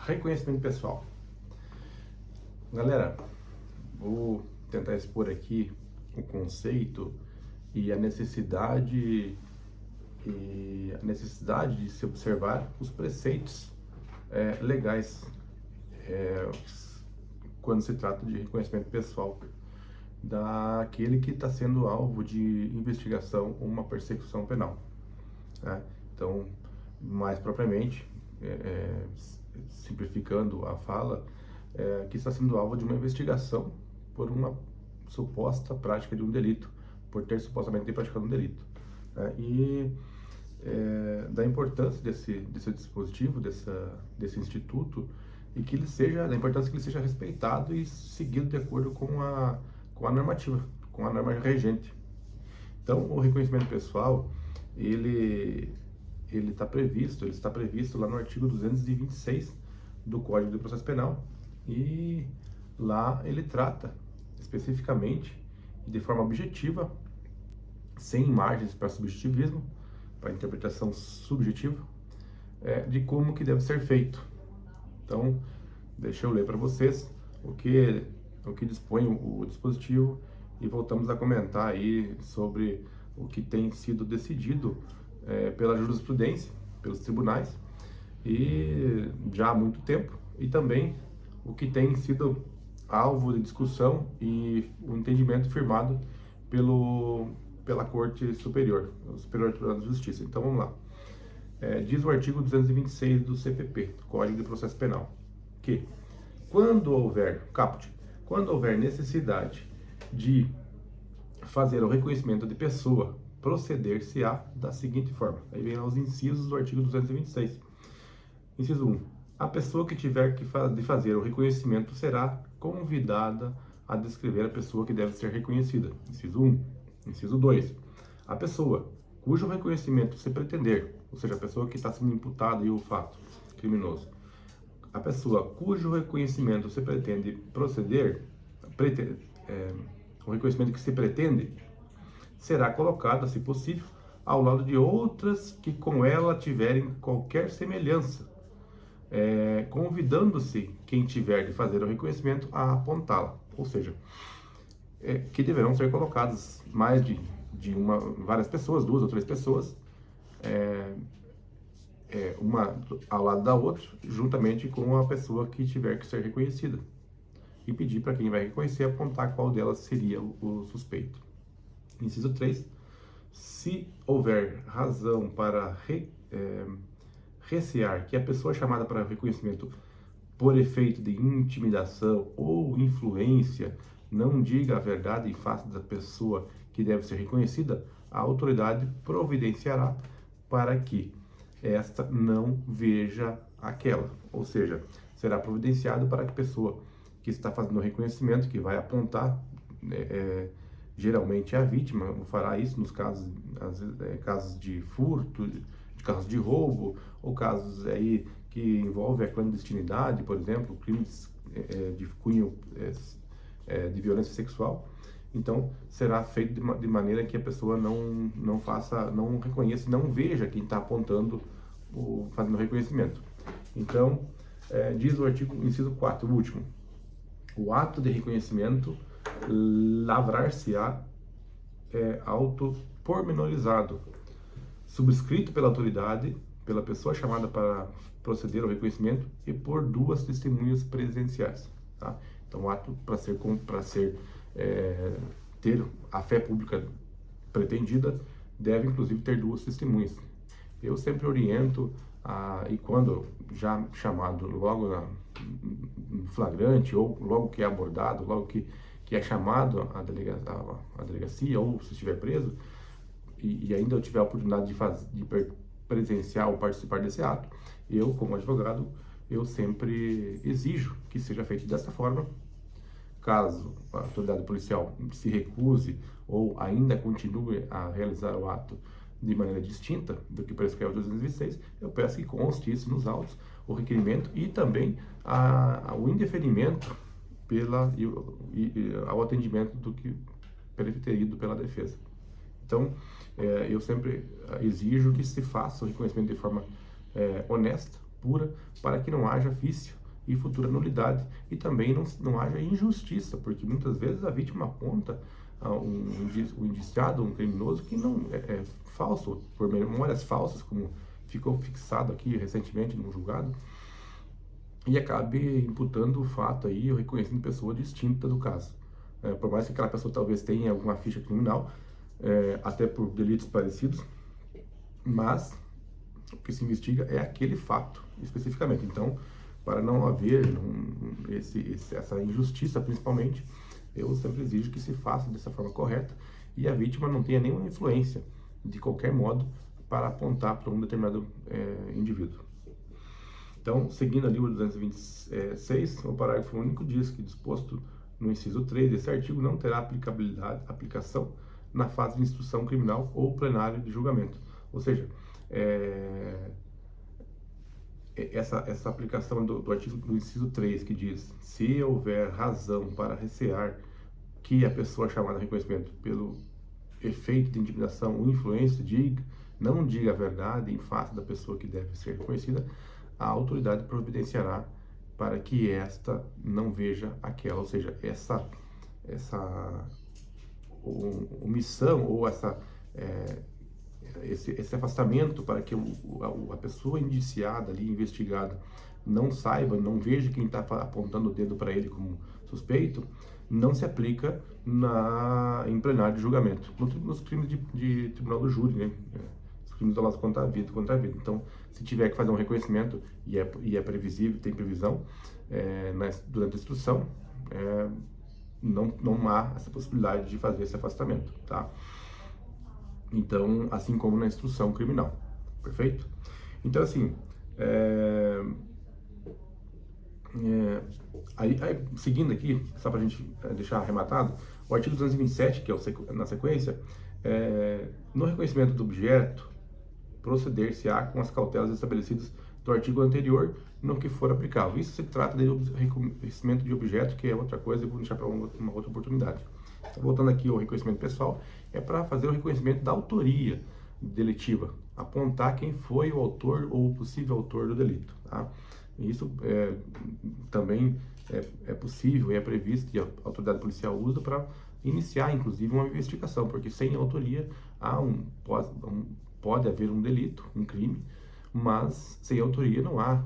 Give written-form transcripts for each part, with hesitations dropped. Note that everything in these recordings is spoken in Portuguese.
Reconhecimento pessoal. Galera, vou tentar expor aqui o conceito e a necessidade de se observar os preceitos legais quando se trata de reconhecimento pessoal daquele que está sendo alvo de investigação ou uma persecução penal, né? Então, mais propriamente, simplificando a fala, que está sendo alvo de uma investigação por uma suposta prática de um delito, por ter supostamente praticado um delito, né? Da importância desse dispositivo, desse instituto, e que ele seja, da importância que ele seja respeitado e seguido de acordo com a normativa, com a norma regente. Então, o reconhecimento pessoal, ele está previsto lá no artigo 226 do Código de Processo Penal, e lá ele trata especificamente e de forma objetiva, sem margens para subjetivismo, para interpretação subjetiva, de como que deve ser feito. Então, deixa eu ler para vocês o que dispõe o dispositivo e voltamos a comentar aí sobre o que tem sido decidido pela jurisprudência, pelos tribunais, e já há muito tempo, e também o que tem sido alvo de discussão e o entendimento firmado pela Corte Superior, o Superior Tribunal de Justiça. Então vamos lá. Diz o artigo 226 do CPP, Código de Processo Penal, que quando houver necessidade de fazer o reconhecimento de pessoa, proceder-se-á da seguinte forma. Aí vem lá os incisos do artigo 226. Inciso 1. A pessoa que tiver de fazer o reconhecimento será convidada a descrever a pessoa que deve ser reconhecida. Inciso 1. Inciso 2. A pessoa cujo reconhecimento se pretender, ou seja, a pessoa que está sendo imputada em um fato criminoso, a pessoa cujo reconhecimento se pretende proceder, o reconhecimento que se pretende, será colocada, se possível, ao lado de outras que com ela tiverem qualquer semelhança, convidando-se quem tiver de fazer o reconhecimento a apontá-la, ou seja, que deverão ser colocadas mais de várias pessoas, 2 ou 3 pessoas, uma ao lado da outra, juntamente com a pessoa que tiver que ser reconhecida, e pedir para quem vai reconhecer apontar qual delas seria o suspeito. Inciso 3. Se houver razão para recear que a pessoa chamada para reconhecimento por efeito de intimidação ou influência não diga a verdade em face da pessoa que deve ser reconhecida, a autoridade providenciará para que esta não veja aquela, ou seja, será providenciado para que a pessoa que está fazendo o reconhecimento, que vai apontar, geralmente a vítima fará isso nos casos, casos de furto, de casos de roubo, ou casos aí que envolvem a clandestinidade, por exemplo, crimes de cunho de violência sexual. Então, será feito de maneira que a pessoa não reconheça, não veja quem está apontando, fazendo o reconhecimento. Então, diz o artigo, inciso 4, o último, o ato de reconhecimento lavrar-se-á auto pormenorizado, subscrito pela autoridade, pela pessoa chamada para proceder ao reconhecimento e por 2 testemunhas presenciais, tá? Então, o ato ter a fé pública pretendida deve, inclusive, ter 2 testemunhas. Eu sempre oriento, e quando já chamado logo no flagrante, ou logo que é abordado, logo que é chamado à delegacia, ou se estiver preso, e ainda eu tiver a oportunidade de presenciar ou participar desse ato, eu, como advogado, eu sempre exijo que seja feito dessa forma. Caso a autoridade policial se recuse ou ainda continue a realizar o ato de maneira distinta do que prescreve o 226, eu peço que conste isso nos autos, o requerimento e também o indeferimento ao atendimento do que preterido pela defesa. Então, eu sempre exijo que se faça o reconhecimento de forma honesta, pura, para que não haja vício e futura nulidade, e também não haja injustiça, porque muitas vezes a vítima aponta um indiciado, um criminoso que não é falso, por memórias falsas, como ficou fixado aqui recentemente num julgado, e acabe imputando o fato aí, ou reconhecendo pessoa distinta do caso. Por mais que aquela pessoa talvez tenha alguma ficha criminal, até por delitos parecidos, mas o que se investiga é aquele fato, especificamente. Então, para não haver essa injustiça, principalmente, eu sempre exijo que se faça dessa forma correta e a vítima não tenha nenhuma influência, de qualquer modo, para apontar para um determinado indivíduo. Então, seguindo ali o 226, o parágrafo único diz que, disposto no inciso 3 desse artigo, não terá aplicação na fase de instrução criminal ou plenário de julgamento. Ou seja, essa aplicação do artigo do inciso 3, que diz: se houver razão para recear que a pessoa chamada a reconhecimento pelo efeito de intimidação ou influência não diga a verdade em face da pessoa que deve ser reconhecida, a autoridade providenciará para que esta não veja aquela, ou seja, essa omissão ou esse afastamento para que a pessoa indiciada ali, investigada, não saiba, não veja quem está apontando o dedo para ele como suspeito, não se aplica em plenário de julgamento, nos crimes de tribunal do júri, né? Os crimes dolosos contra a vida. Então, se tiver que fazer um reconhecimento e é previsível, tem previsão durante a instrução, não há essa possibilidade de fazer esse afastamento, tá? Então, assim como na instrução criminal, perfeito? Então, assim, seguindo aqui, só para a gente deixar arrematado, o artigo 227, que é na sequência, no reconhecimento do objeto, proceder-se-á com as cautelas estabelecidas do artigo anterior no que for aplicável. Isso se trata de reconhecimento de objeto, que é outra coisa, eu vou deixar para uma outra oportunidade. Então, voltando aqui ao reconhecimento pessoal, é para fazer o reconhecimento da autoria delitiva, apontar quem foi o autor ou o possível autor do delito, tá? Isso também é possível e é previsto que a autoridade policial usa para iniciar, inclusive, uma investigação, porque sem autoria pode haver um delito, um crime, mas sem autoria não há,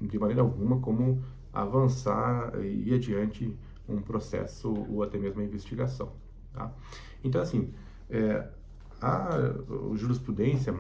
de maneira alguma, como avançar e ir adiante um processo ou até mesmo uma investigação, tá? Então, assim, a jurisprudência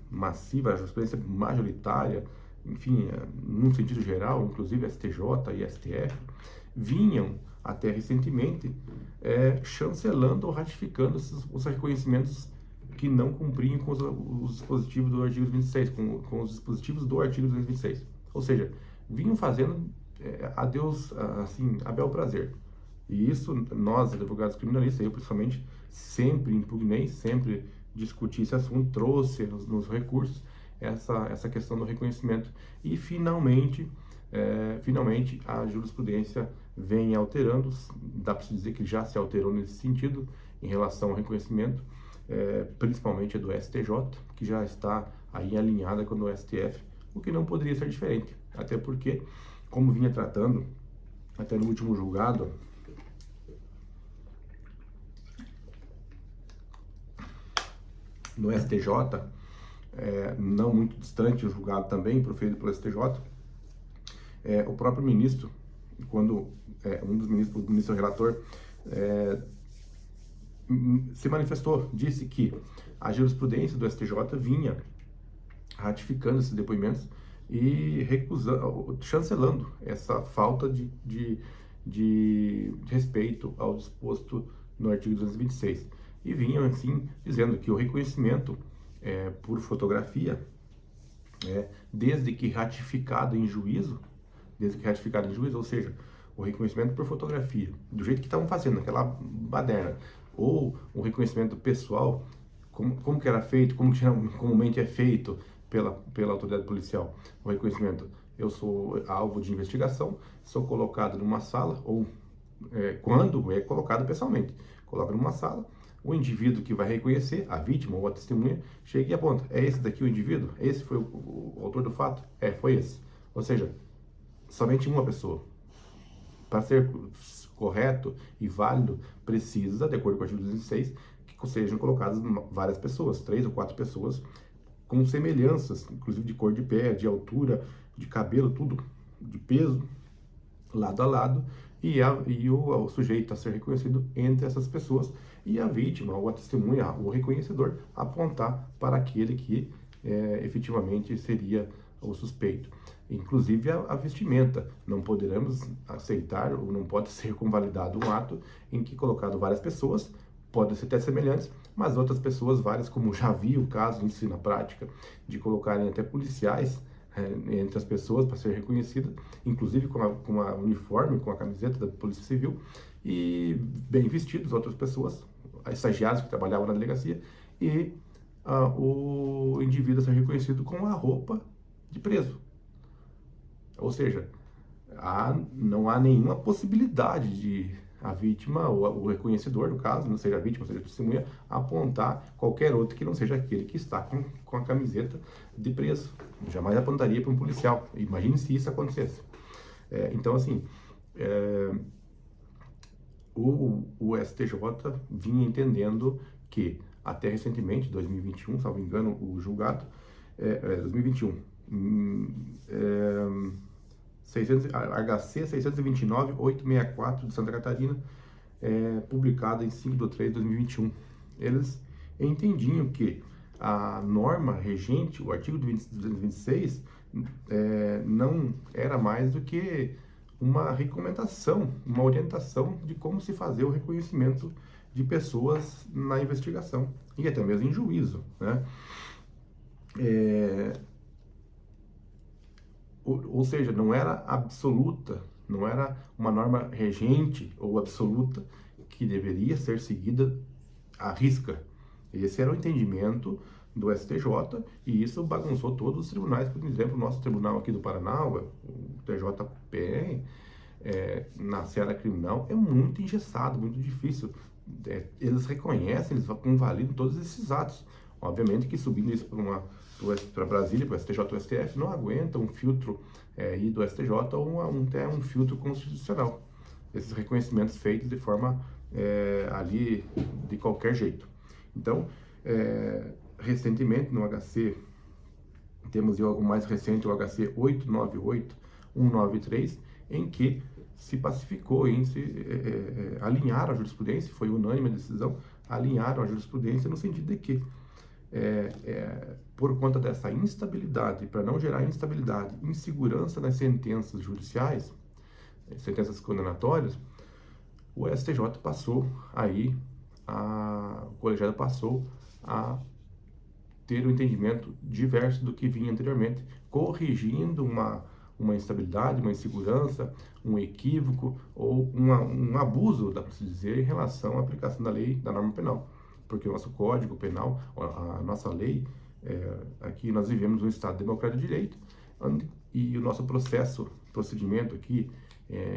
massiva, a jurisprudência majoritária, enfim, num sentido geral, inclusive STJ e STF, vinham até recentemente chancelando ou ratificando os reconhecimentos que não cumpriam com os dispositivos do artigo 26, com os dispositivos do artigo 226. Ou seja, vinham fazendo adeus, assim, a bel prazer. E isso, nós, advogados criminalistas, eu principalmente, sempre impugnei, sempre discuti esse assunto, trouxe nos recursos essa questão do reconhecimento. E, finalmente, a jurisprudência vem alterando, dá para se dizer que já se alterou nesse sentido, em relação ao reconhecimento, principalmente a do STJ, que já está aí alinhada com a do STF, o que não poderia ser diferente, até porque, como vinha tratando, até no último julgado, no STJ, não muito distante, o julgado também, proferido pelo STJ, o próprio ministro, quando um dos ministros, o ministro relator, se manifestou, disse que a jurisprudência do STJ vinha ratificando esses depoimentos e chancelando essa falta de respeito ao disposto no artigo 226. E vinham, assim, dizendo que o reconhecimento por fotografia, desde que ratificado em juízo, ou seja, o reconhecimento por fotografia, do jeito que estavam fazendo, naquela baderna, ou o reconhecimento pessoal, como que era feito, como que comumente é feito pela autoridade policial. O reconhecimento: eu sou alvo de investigação, sou colocado numa sala, ou quando é colocado pessoalmente, coloca numa sala, o indivíduo que vai reconhecer, a vítima ou a testemunha, chega e aponta: é esse daqui o indivíduo? Esse foi o autor do fato? Foi esse. Ou seja, somente uma pessoa. Para ser correto e válido, precisa, de acordo com o artigo 206, que sejam colocadas várias pessoas, 3 ou 4 pessoas, com semelhanças, inclusive de cor de pele, de altura, de cabelo, tudo, de peso, lado a lado, e o sujeito a ser reconhecido entre essas pessoas, e a vítima, ou a testemunha, o reconhecedor, apontar para aquele que efetivamente seria o suspeito. Inclusive a vestimenta. Não poderemos aceitar, ou não pode ser convalidado um ato em que colocado várias pessoas, podem ser até semelhantes, mas outras pessoas, várias, como já vi o caso em si na prática, de colocarem até policiais entre as pessoas para ser reconhecida, inclusive com a uniforme, com a camiseta da Polícia Civil, e bem vestidos, outras pessoas, estagiários que trabalhavam na delegacia, e o indivíduo a ser reconhecido com a roupa de preso. Ou seja, não há nenhuma possibilidade de a vítima, ou o reconhecedor, no caso, não seja a vítima, seja a testemunha, apontar qualquer outro que não seja aquele que está com a camiseta de preso. Jamais apontaria para um policial. Imagine se isso acontecesse. Então, assim, o STJ vinha entendendo que, até recentemente, 2021, salvo engano, o julgado, 2021, HC 629-864 de Santa Catarina, publicado em 5/3/2021. Eles entendiam que a norma regente, o artigo 226, não era mais do que uma recomendação, uma orientação de como se fazer o reconhecimento de pessoas na investigação e até mesmo em juízo, né? Ou seja, não era absoluta, não era uma norma regente ou absoluta que deveria ser seguida à risca. Esse era o entendimento do STJ, e isso bagunçou todos os tribunais. Por exemplo, o nosso tribunal aqui do Paraná, o TJPR, na seara criminal, é muito engessado, muito difícil. Eles reconhecem, eles convalidam todos esses atos. Obviamente que subindo isso para Brasília, para o STJ ou STF, não aguenta um filtro aí do STJ ou até um filtro constitucional. Esses reconhecimentos feitos de forma ali de qualquer jeito. Então, recentemente no HC, temos algo mais recente, o HC 898-193, em que se pacificou, em se alinhar a jurisprudência, foi unânime a decisão, alinharam a jurisprudência no sentido de que por conta dessa instabilidade, para não gerar instabilidade, insegurança nas sentenças judiciais, sentenças condenatórias, o STJ passou aí, o colegiado passou a ter um entendimento diverso do que vinha anteriormente, corrigindo uma instabilidade, uma insegurança, um equívoco ou um abuso, dá para se dizer, em relação à aplicação da lei, da norma penal. Porque o nosso Código Penal, a nossa lei, aqui nós vivemos um Estado democrático de direito, e o nosso procedimento aqui,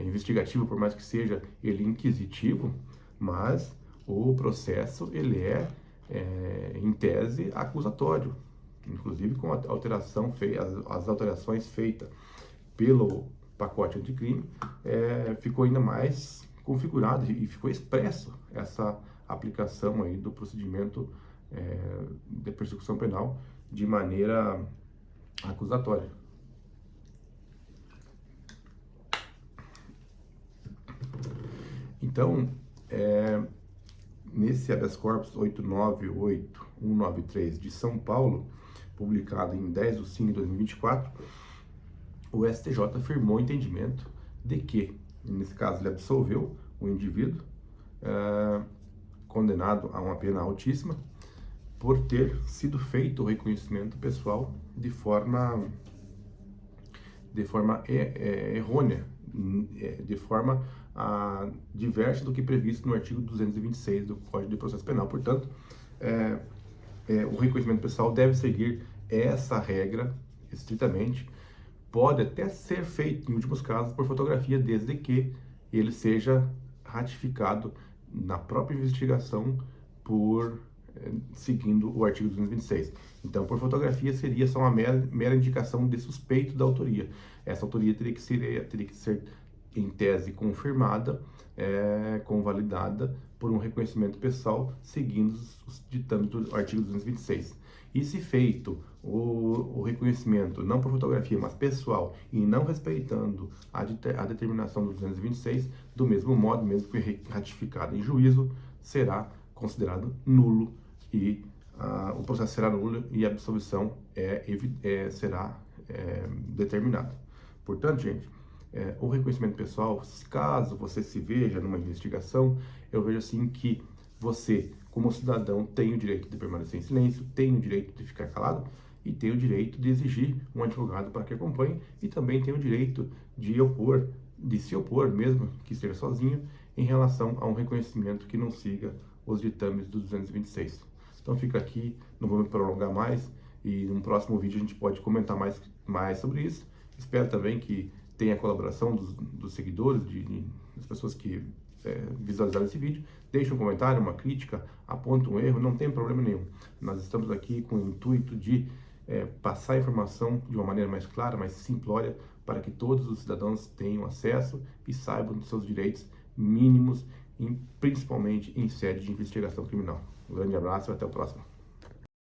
investigativo, por mais que seja ele inquisitivo, mas o processo, ele em tese, acusatório. Inclusive com a alteração as alterações feitas pelo pacote anticrime, ficou ainda mais configurado e ficou expresso essa aplicação aí do procedimento de persecução penal de maneira acusatória. Então, nesse habeas corpus 898-193 de São Paulo, publicado em 10/5/2024, o STJ afirmou o entendimento de que, nesse caso, ele absolveu o indivíduo condenado a uma pena altíssima por ter sido feito o reconhecimento pessoal de forma errônea, de forma diversa do que previsto no artigo 226 do Código de Processo Penal. Portanto, o reconhecimento pessoal deve seguir essa regra estritamente. Pode até ser feito, em últimos casos, por fotografia, desde que ele seja ratificado na própria investigação por seguindo o artigo 226. Então, por fotografia, seria só uma mera indicação de suspeito da autoria. Essa autoria teria que ser em tese, confirmada, convalidada por um reconhecimento pessoal, seguindo os ditames do artigo 226. E se feito o reconhecimento, não por fotografia, mas pessoal, e não respeitando a determinação do 226, do mesmo modo, mesmo que ratificado em juízo, será considerado nulo e o processo será nulo e a absolvição será determinada. Portanto, gente, o reconhecimento pessoal, caso você se veja numa investigação, eu vejo assim que você, como cidadão, tem o direito de permanecer em silêncio, tem o direito de ficar calado e tem o direito de exigir um advogado para que acompanhe e também tem o direito de se opor, mesmo que esteja sozinho, em relação a um reconhecimento que não siga os ditames do 226. Então fica aqui, não vou me prolongar mais e no próximo vídeo a gente pode comentar mais sobre isso. Espero também que tenha a colaboração dos seguidores, das pessoas que visualizaram esse vídeo. Deixe um comentário, uma crítica, aponte um erro, não tem problema nenhum. Nós estamos aqui com o intuito de passar a informação de uma maneira mais clara, mais simplória, para que todos os cidadãos tenham acesso e saibam dos seus direitos mínimos, principalmente em sede de investigação criminal. Um grande abraço e até o próximo.